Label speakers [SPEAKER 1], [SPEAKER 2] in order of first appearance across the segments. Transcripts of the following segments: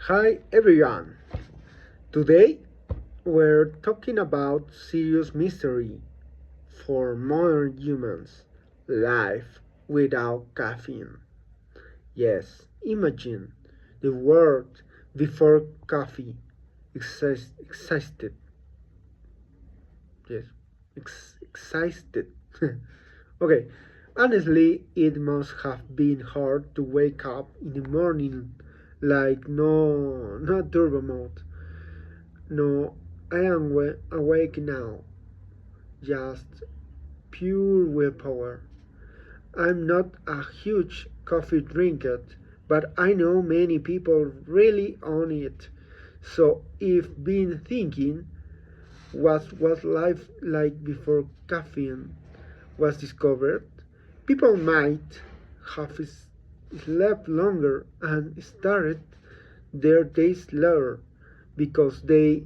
[SPEAKER 1] Hi everyone. Today we're talking about serious mystery for modern humans, life without caffeine. Yes, imagine the world before coffee existed. Yes, existed. Okay, honestly, it must have been hard to wake up in the morning like no turbo mode. No, I am awake now. Just pure willpower. I'm not a huge coffee drinker, but I know many people really on it. So if been thinking what was life like before caffeine was discovered, people might have slept longer and started their days slower because they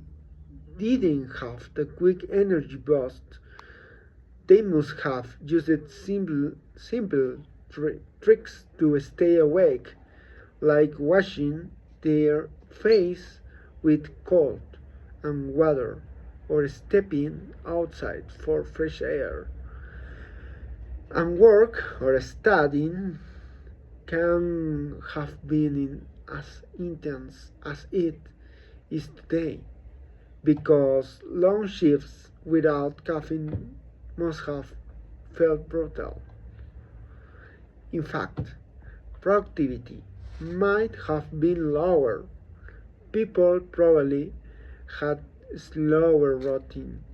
[SPEAKER 1] didn't have the quick energy boost. They must have used simple tricks to stay awake, like washing their face with cold and water or stepping outside for fresh air. And work or studying can have been as intense as it is today, because long shifts without caffeine must have felt brutal. In fact, productivity might have been lower. People probably had slower routine,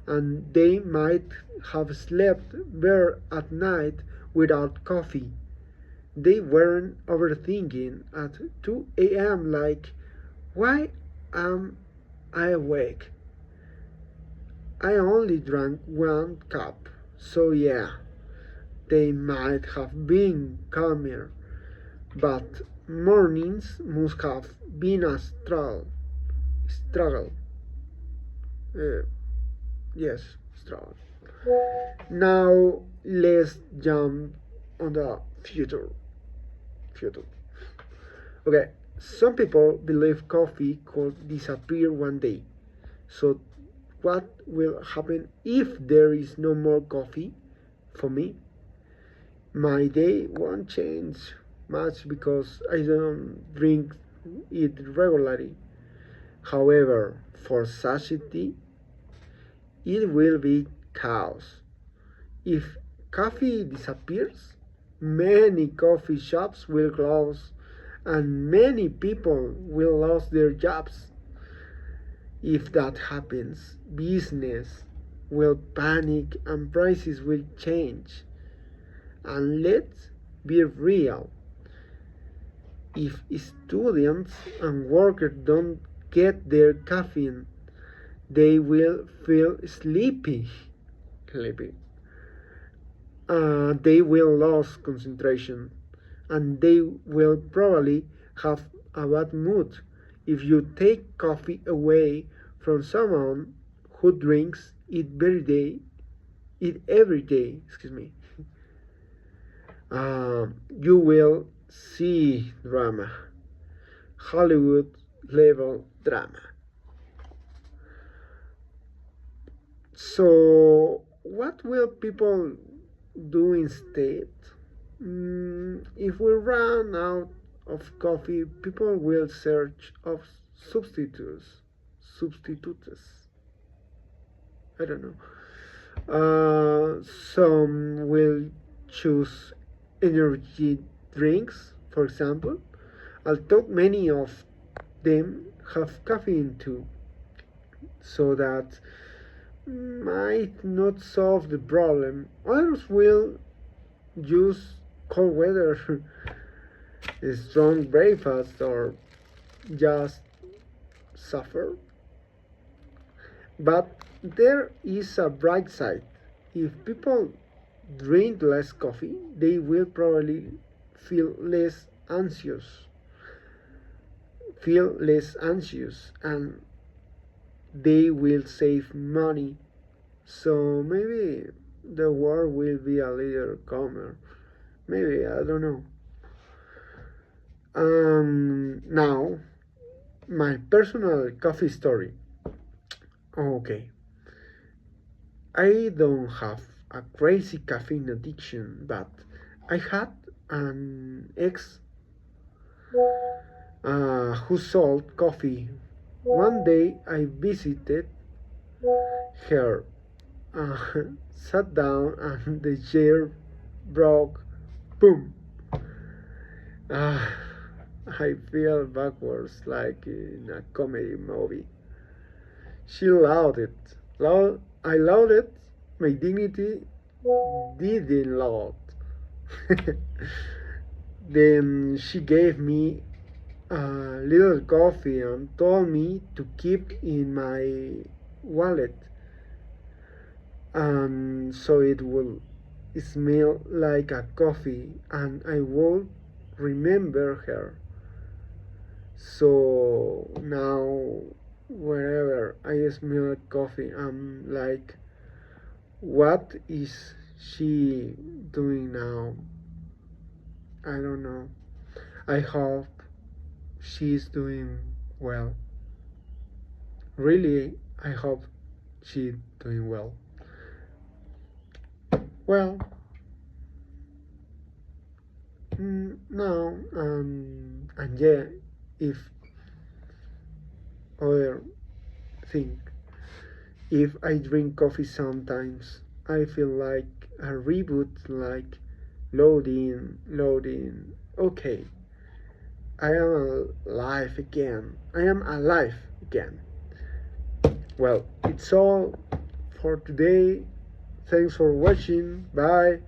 [SPEAKER 1] and they might have slept better at night without coffee. They weren't overthinking at 2 a.m. like, why am I awake? I only drank one cup, so yeah, they might have been calmer, but mornings must have been a struggle. Struggle. Uh, yes, struggle. Now let's jump on the future. Future. Okay, some people believe coffee could disappear one day. So, what will happen if there is no more coffee? For me, my day won't change much because I don't drink it regularly. However, for society, it will be chaos. If coffee disappears, many coffee shops will close and many people will lose their jobs. If that happens, business will panic and prices will change. And let's be real, if students and workers don't get their caffeine, they will feel sleepy. Sleepy. They will lose concentration and they will probably have a bad mood. If you take coffee away from someone who drinks it every day, you will see drama, Hollywood level drama. So, what will people do instead? If we run out of coffee, people will search of substitutes. Substitutes. I don't know. Some will choose energy drinks, for example, although many of them have caffeine too, so that might not solve the problem. Others will use cold weather, a strong breakfast, or just suffer. But there is a bright side. If people drink less coffee, they will probably feel less anxious, feel less anxious, and they will save money. So maybe the world will be a little calmer. Maybe, I don't know. Now my personal coffee story. Okay, I don't have a crazy caffeine addiction, but I had an ex who sold coffee. One day I visited her, uh, sat down, and the chair broke. Boom! Ah, I fell backwards like in a comedy movie. She loved it. I loved it. My dignity didn't love it. Then she gave me a little coffee and told me to keep in my wallet, and so it will smell like a coffee and I will remember her. So now whenever I smell coffee, I'm like, what is she doing now? I don't know. I hope she's doing well. Really, I hope she's doing well. Well, no, and yeah, if other thing, if I drink coffee sometimes, I feel like a reboot, like loading. Okay, I am alive again. I am alive again. Well, it's all for today. Thanks for watching. Bye.